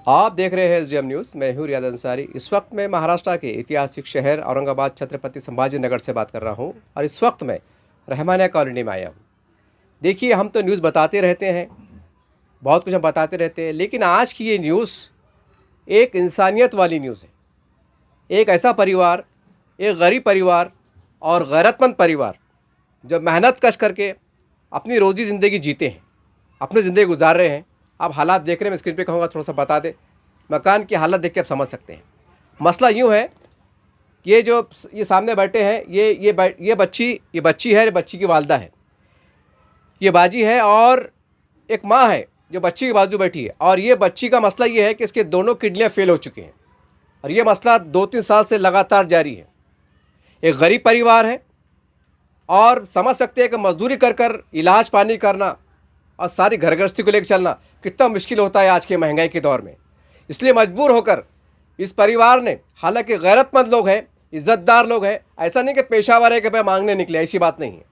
आप देख रहे हैं एसडीएम न्यूज़। मैं हूँ रियाद अंसारी। इस वक्त मैं महाराष्ट्र के ऐतिहासिक शहर औरंगाबाद छत्रपति संभाजी नगर से बात कर रहा हूँ और इस वक्त मैं रहमानिया कॉलोनी में आया हूँ। देखिए, हम तो न्यूज़ बताते रहते हैं, बहुत कुछ हम बताते रहते हैं, लेकिन आज की ये न्यूज़ एक इंसानियत वाली न्यूज़ है। एक ऐसा परिवार, एक गरीब परिवार और गैरतमंद परिवार जो मेहनत कश करके अपनी रोज़ी ज़िंदगी जीते हैं, अपनी ज़िंदगी गुजार रहे हैं। आप हालात देख रहे हैं, मैं स्क्रीन पे कहूँगा थोड़ा सा बता दे। मकान की हालत देख के आप समझ सकते हैं। मसला यूँ है, ये सामने बैठे हैं, ये बच्ची है, बच्ची की वालदा है, ये बाजी है और एक माँ है जो बच्ची के बाजू बैठी है। और ये बच्ची का मसला ये है कि इसके दोनों किडनियाँ फेल हो चुकी हैं और ये मसला 2-3 साल से लगातार जारी है। एक गरीब परिवार है और समझ सकते हैं कि मजदूरी कर कर इलाज पानी करना और सारी घर गृहस्थी को लेकर चलना कितना मुश्किल होता है आज के महंगाई के दौर में। इसलिए मजबूर होकर इस परिवार ने, हालांकि गैरतमंद लोग हैं, इज़्ज़तदार लोग हैं, ऐसा नहीं कि पेशावर है कि भाई मांगने निकले, ऐसी बात नहीं है।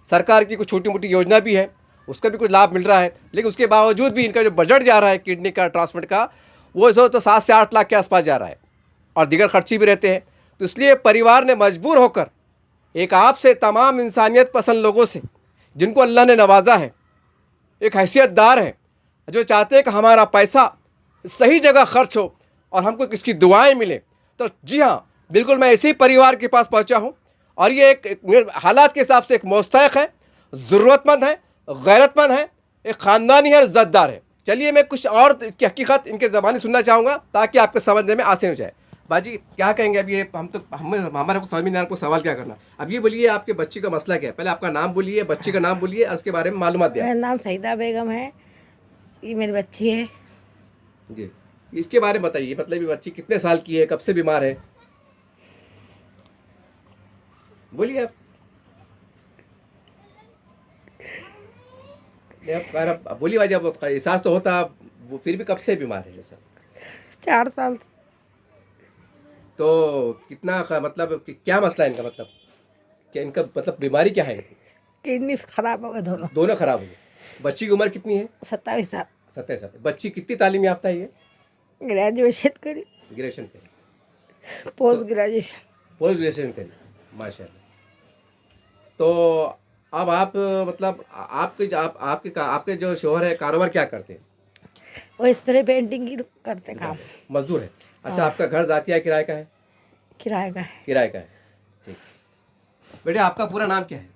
सरकार की कुछ छोटी मोटी योजना भी है, उसका भी कुछ लाभ मिल रहा है, लेकिन उसके बावजूद भी इनका जो बजट जा रहा है किडनी का ट्रांसप्लांट का, वो तो 7 से 8 लाख के आसपास जा रहा है और दीगर खर्चे भी रहते हैं। तो इसलिए परिवार ने मजबूर होकर एक आपसे, तमाम इंसानियत पसंद लोगों से, जिनको अल्लाह ने नवाजा है, एक हैसियतदार है, जो चाहते हैं कि हमारा पैसा सही जगह खर्च हो और हमको किसकी दुआएं मिले, तो जी हाँ, बिल्कुल मैं इसी परिवार के पास पहुंचा हूं और ये एक हालात के हिसाब से एक मुस्तहिक है, ज़रूरतमंद है, गैरतमंद है, एक ख़ानदानी है, इज़्ज़तदार है। चलिए मैं कुछ और की हकीकत इनके ज़बानी सुनना चाहूँगा ताकि आपको समझने में आसान हो जाए। बाजी, क्या कहेंगे? अब ये हमारे को समझ में नहीं आ रहा, सवाल क्या करना। अब ये बोलिए, आपके बच्ची का मसला क्या है? पहले आपका नाम बोलिए, बच्ची का नाम बोलिए और उसके बारे में मालूमात दिया। मेरा नाम सईदा बेगम है, ये मेरी बच्ची है जी। इसके बारे में बताइए, मतलब ये बच्ची कितने साल की है, कब से बीमार है? बोलिए आप। आप बोलिए बाजी, आप एहसास तो होता, वो फिर भी कब से बीमार है जैसा? 4 साल। तो कितना मतलब क्या मसला है इनका, मतलब क्या इनका मतलब बीमारी क्या है? किडनी खराब हो गए दोनों खराब हो गए। बच्ची की उम्र कितनी है? 27 साल। 27 साल। बच्ची कितनी तालीम याफ्ता है? ये ग्रेजुएशन करी, ग्रेजुएशन करी, पोस्ट ग्रेजुएशन करी, माशाल्लाह। तो अब आप मतलब आपके जो शोहर है, कारोबार क्या करते हैं? वो स्प्रे पेंटिंग की करते काम। मजदूर है। अच्छा, आपका घर जातिया किराए का है? किराए का है। किराए का है, ठीक। बेटे, आपका पूरा नाम क्या है?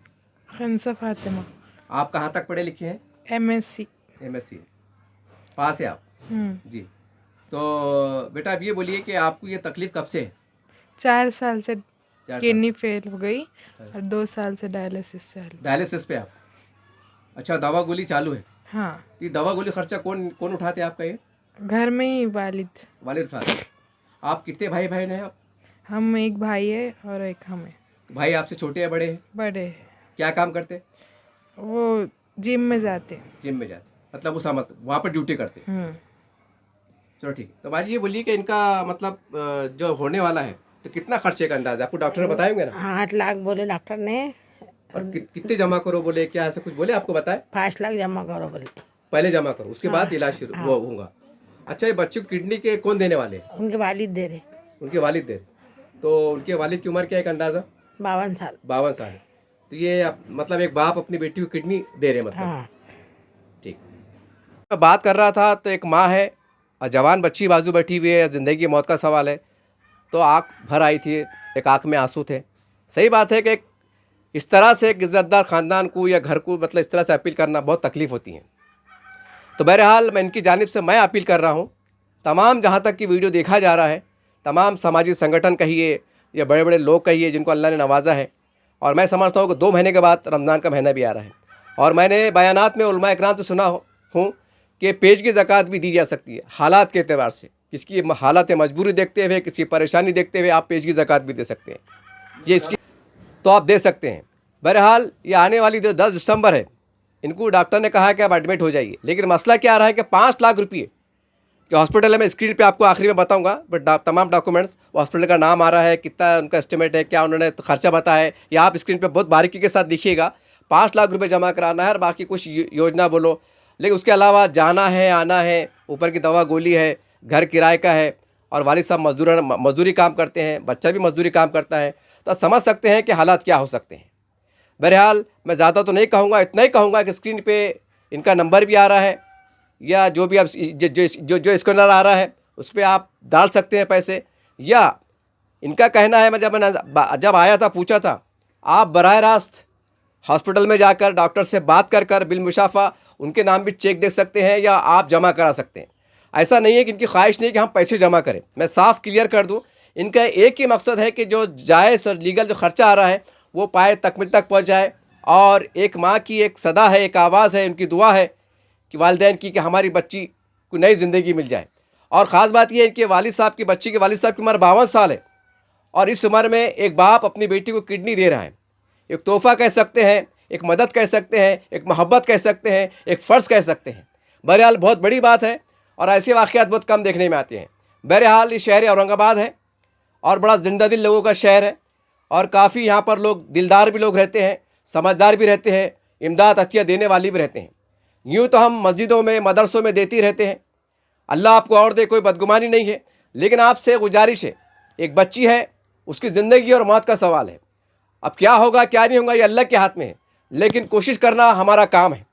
खंसा फातिमा। आप कहाँ तक पढ़े लिखे हैं? MSc। पास है आप? जी। तो बेटा, अब ये बोलिए कि आपको ये तकलीफ कब से है? 4 साल से किडनी फेल हो गई और 2 साल से डायलिसिस चालू। डायलिसिस पे आप? अच्छा, दवा गोली चालू है? हाँ। ये दवा गोली खर्चा कौन उठाते हैं आपका? ये घर में ही वालिद उठाते हैं। आप कितने भाई बहन हैं आप? हम एक भाई है और एक हम है। भाई आपसे छोटे हैं, बड़े हैं? बड़े है। क्या काम करते? वो जिम में जाते। जिम में जाते, मतलब उस वहाँ पर ड्यूटी करते? चलो ठीक। तो बाजी, ये बोलिए कि इनका मतलब जो होने वाला है, तो कितना खर्चे का अंदाजा आपको डॉक्टर ने बताए होंगे ना? 8 लाख बोले डॉक्टर ने। और कितने जमा करो बोले, क्या ऐसा कुछ बोले आपको? बताए 5 लाख जमा करो बोले। पहले जमा करो, उसके बाद इलाज शुरू वो होगा। अच्छा, ये बच्चों को किडनी के कौन देने वाले हैं? उनके वालिद दे रहे। उनके वालिद दे रहे। तो उनके वालिद की उम्र क्या है, एक अंदाजा? 52 साल। 52 साल है। तो ये मतलब एक बाप अपनी बेटी को किडनी दे रहे, मतलब? हाँ। ठीक। मैं बात कर रहा था तो एक माँ है और जवान बच्ची बाजू बैठी हुई है, ज़िंदगी की मौत का सवाल है। तो आँख भर आई थी, एक आँख में आंसू थे। सही बात है कि इस तरह से एक इज़्ज़तदार ख़ानदान को या घर को मतलब इस तरह से अपील करना बहुत तकलीफ़ होती है। तो बहरहाल मैं इनकी जानिब से मैं अपील कर रहा हूँ, तमाम जहाँ तक कि वीडियो देखा जा रहा है, तमाम सामाजिक संगठन कहिए या बड़े बड़े लोग कहिए जिनको अल्लाह ने नवाजा है, और मैं समझता हूँ कि 2 महीने के बाद रमज़ान का महीना भी आ रहा है, और मैंने बयानात में उलमा इकराम से सुना हूँ कि पेज की ज़कात भी दी जा सकती है हालात के एतबार से। किसकी हालात मजबूरी देखते हुए, किसी परेशानी देखते हुए आप पेज की ज़कात भी दे सकते हैं। ये इसकी तो आप दे सकते हैं। बहरहाल ये आने वाली 10 दिसंबर है, इनको डॉक्टर ने कहा कि आप एडमिट हो जाइए। लेकिन मसला क्या आ रहा है कि 5 लाख रुपये जो हॉस्पिटल है, मैं स्क्रीन पे आपको आखिरी में बताऊंगा, बट तमाम डॉक्यूमेंट्स, हॉस्पिटल का नाम आ रहा है, कितना उनका एस्टिमेट है, क्या उन्होंने खर्चा बताया है, या आप स्क्रीन पे बहुत बारीकी के साथ देखिएगा। 5 लाख रुपए जमा कराना है और बाकी कुछ योजना बोलो, लेकिन उसके अलावा जाना है, आना है, ऊपर की दवा गोली है, घर किराए का है और वालिद साहब मजदूरी काम करते हैं, बच्चा भी मजदूरी काम करता है, तो समझ सकते हैं कि हालात क्या हो सकते हैं। बहरहाल मैं ज़्यादा तो नहीं कहूँगा, इतना ही कहूँगा कि स्क्रीन पे इनका नंबर भी आ रहा है या जो भी आप जो स्कैनर आ रहा है उस पर आप डाल सकते हैं पैसे, या इनका कहना है, मैं जब आया था पूछा था, आप बराह रास्त हॉस्पिटल में जाकर डॉक्टर से बात कर बिल मुशाफा उनके नाम भी चेक दे सकते हैं या आप जमा करा सकते हैं। ऐसा नहीं है कि इनकी ख्वाहिश नहीं है कि हम पैसे जमा करें। मैं साफ़ क्लियर कर दूं, इनका एक ही मकसद है कि जो जायज़ और लीगल जो ख़र्चा आ रहा है वो पाए तकमील तक पहुंच जाए। और एक माँ की एक सदा है, एक आवाज़ है, उनकी दुआ है कि वालिदैन की कि हमारी बच्ची को नई ज़िंदगी मिल जाए। और ख़ास बात यह है कि वालिद साहब की बच्ची के वालिद साहब की उम्र 52 साल है और इस उम्र में एक बाप अपनी बेटी को किडनी दे रहा है। एक तोहफ़ा कह सकते हैं, एक मदद कह सकते हैं, एक मोहब्बत कह सकते हैं, एक फ़र्ज़ कह सकते हैं। बहरहाल बहुत बड़ी बात है और ऐसे वाक़यात बहुत कम देखने में आते हैं। बहरहाल ये शहर औरंगाबाद है और बड़ा जिंदा दिल लोगों का शहर है और काफ़ी यहाँ पर लोग दिलदार भी लोग रहते हैं, समझदार भी रहते हैं, इमदाद अतिया देने वाले भी रहते हैं। यूँ तो हम मस्जिदों में मदरसों में देते ही रहते हैं, अल्लाह आपको और दे, कोई बदगुमानी नहीं है, लेकिन आपसे गुजारिश है, एक बच्ची है, उसकी ज़िंदगी और मौत का सवाल है। अब क्या होगा क्या नहीं होगा ये अल्लाह के हाथ में है, लेकिन कोशिश करना हमारा काम है।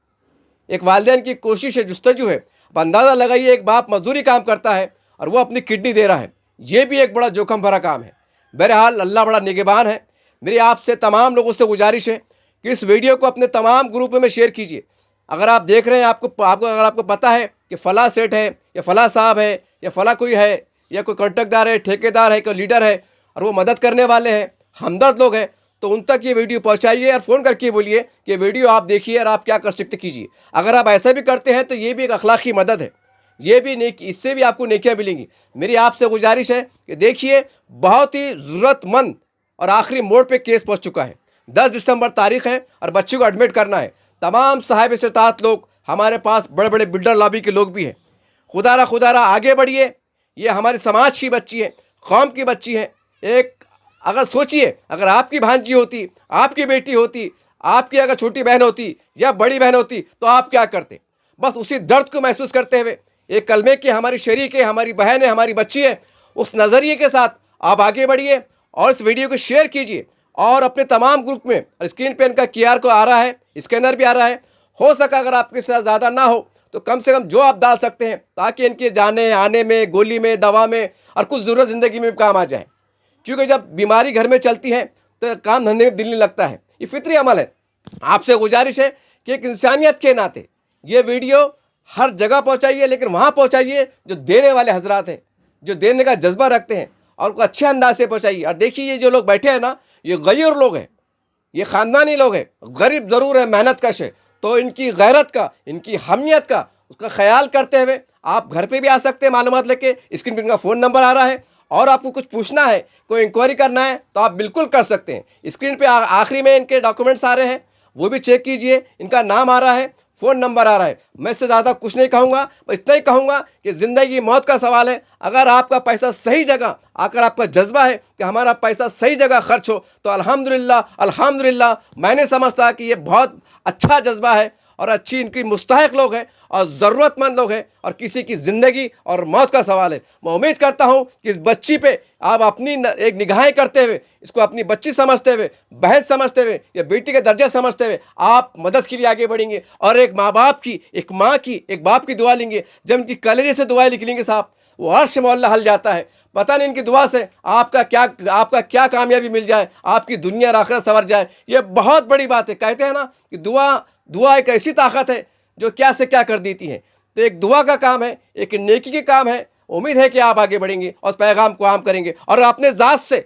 एक वालिदैन की कोशिश है, जुस्तजू है। अब अंदाज़ा लगाइए, एक बाप मजदूरी काम करता है और वो अपनी किडनी दे रहा है, ये भी एक बड़ा जोखम भरा काम है। बहरहाल अल्लाह बड़ा निगहबान है। मेरी आपसे तमाम लोगों से गुजारिश है कि इस वीडियो को अपने तमाम ग्रुप में शेयर कीजिए। अगर आप देख रहे हैं, अगर आपको पता है कि फ़ला सेठ है या फ़ला साहब है या फ़ला कोई है या कोई कॉन्ट्रैक्टदार है, ठेकेदार है, कोई लीडर है और वो मदद करने वाले हैं, हमदर्द लोग हैं, तो उन तक ये वीडियो पहुंचाइए और फ़ोन करके बोलिए कि वीडियो आप देखिए और आप क्या कर सकते कीजिए। अगर आप ऐसा भी करते हैं तो ये भी एक अखलाकी मदद है, ये भी नेकी, इससे भी आपको नेकियां मिलेंगी। मेरी आपसे गुजारिश है कि देखिए, बहुत ही ज़रूरतमंद और आखिरी मोड़ पे केस पहुंच चुका है। 10 दिसंबर तारीख़ है और बच्चे को एडमिट करना है। तमाम साहिब इस्तात लोग, हमारे पास बड़े बड़े बिल्डर लॉबी के लोग भी हैं। खुदारा आगे बढ़िए, ये हमारे समाज की बच्ची है, कौम की बच्ची है। एक अगर सोचिए, अगर आपकी भांजी होती, आपकी बेटी होती, आपकी अगर छोटी बहन होती या बड़ी बहन होती तो आप क्या करते? बस उसी दर्द को महसूस करते हुए, एक कलमे की हमारी शरीक है, हमारी बहन है, हमारी बच्ची है, उस नज़रिए के साथ आप आगे बढ़िए और इस वीडियो को शेयर कीजिए और अपने तमाम ग्रुप में, स्क्रीन पे इनका QR कोड आ रहा है, स्कैनर भी आ रहा है। हो सका अगर आपके साथ ज़्यादा ना हो तो कम से कम जो आप डाल सकते हैं, ताकि इनके जाने आने में, गोली में, दवा में और कुछ ज़रूरत ज़िंदगी में भी काम आ जाए। क्योंकि जब बीमारी घर में चलती है तो काम धंधे में दिल नहीं लगता है, ये फितरी अमल है। आपसे गुजारिश है कि एक इंसानियत के नाते ये वीडियो हर जगह पहुंचाइए, लेकिन वहाँ पहुंचाइए जो देने वाले हजरात हैं, जो देने का जज्बा रखते हैं, और उनको अच्छे अंदाज से पहुंचाइए। और देखिए, ये जो लोग बैठे हैं ना, ये गैर लोग हैं, ये ख़ानदानी लोग हैं, गरीब ज़रूर है, मेहनत कश है, तो इनकी गैरत का, इनकी हमियत का, उसका ख्याल करते हुए आप घर पे भी आ सकते हैं मालूमात लेके। स्क्रीन पर इनका फ़ोन नंबर आ रहा है और आपको कुछ पूछना है, कोई इंक्वायरी करना है तो आप बिल्कुल कर सकते हैं। स्क्रीन पे आखिरी में इनके डॉक्यूमेंट्स आ रहे हैं, वो भी चेक कीजिए। इनका नाम आ रहा है, फ़ोन नंबर आ रहा है। मैं इससे ज़्यादा कुछ नहीं कहूँगा, बस इतना ही कहूँगा कि ज़िंदगी मौत का सवाल है। अगर आपका पैसा सही जगह आकर, आपका जज्बा है कि हमारा पैसा सही जगह खर्च हो, तो अल्हम्दुलिल्लाह मैंने समझता कि ये बहुत अच्छा जज्बा है और अच्छी इनकी मुस्तहिक लोग हैं और ज़रूरतमंद लोग हैं और किसी की ज़िंदगी और मौत का सवाल है। मैं उम्मीद करता हूं कि इस बच्ची पे आप अपनी एक निगाहें करते हुए, इसको अपनी बच्ची समझते हुए, बहन समझते हुए या बेटी के दर्जा समझते हुए आप मदद के लिए आगे बढ़ेंगे और एक माँ बाप की, एक माँ की, एक बाप की दुआ लेंगे। जब इनकी कलेजे से दुआएं निकलेंगे साहब, वो अर्श मौला हल जाता है। पता नहीं इनकी दुआ से आपका क्या कामयाबी मिल जाए, आपकी दुनिया और आखिरत संवर जाए। ये बहुत बड़ी बात है। कहते हैं ना कि दुआ एक ऐसी ताकत है जो क्या से क्या कर देती है। तो एक दुआ का काम है, एक नेकी के काम है। उम्मीद है कि आप आगे बढ़ेंगे और उस पैगाम को आम करेंगे और अपने ज़ात से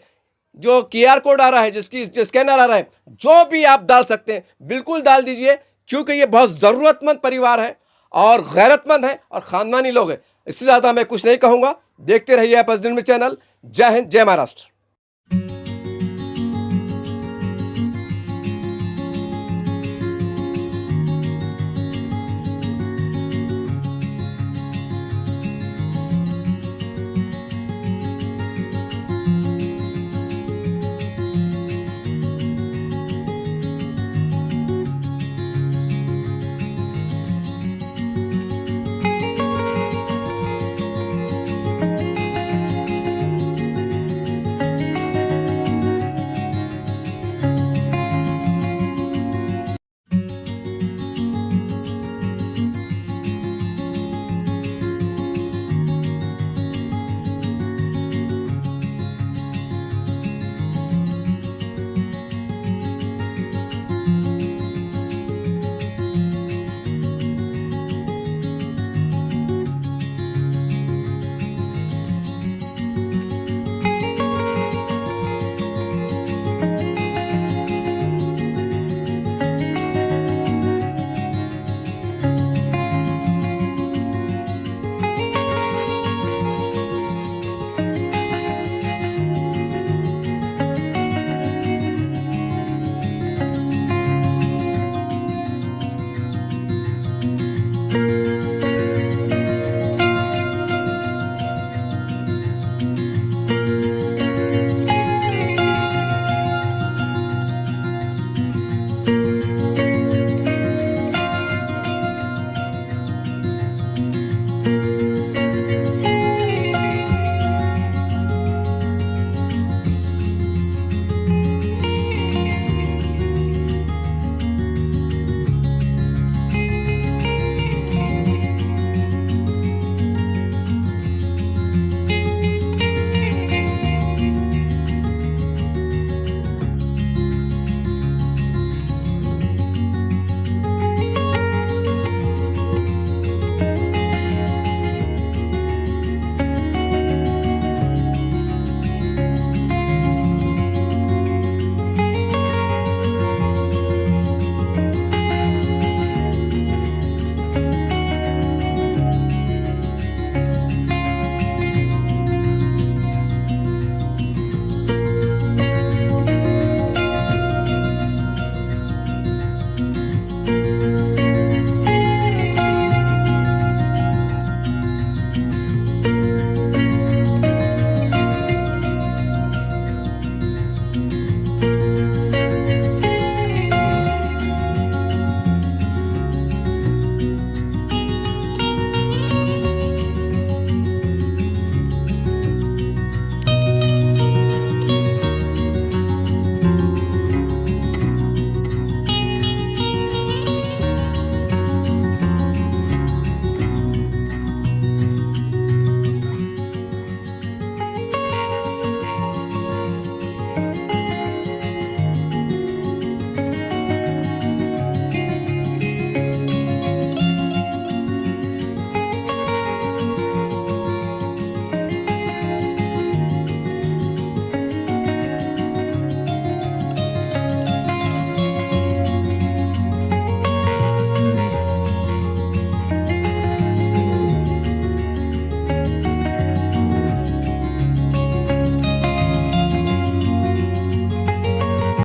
जो QR कोड आ रहा है, जो स्कैनर आ रहा है, जो भी आप डाल सकते हैं बिल्कुल डाल दीजिए, क्योंकि ये बहुत ज़रूरतमंद परिवार है और गैरतमंद है और ख़ानदानी लोग हैं। इससे ज़्यादा मैं कुछ नहीं कहूँगा। देखते रहिए आप दिन में चैनल। जय हिंद, जय महाराष्ट्र।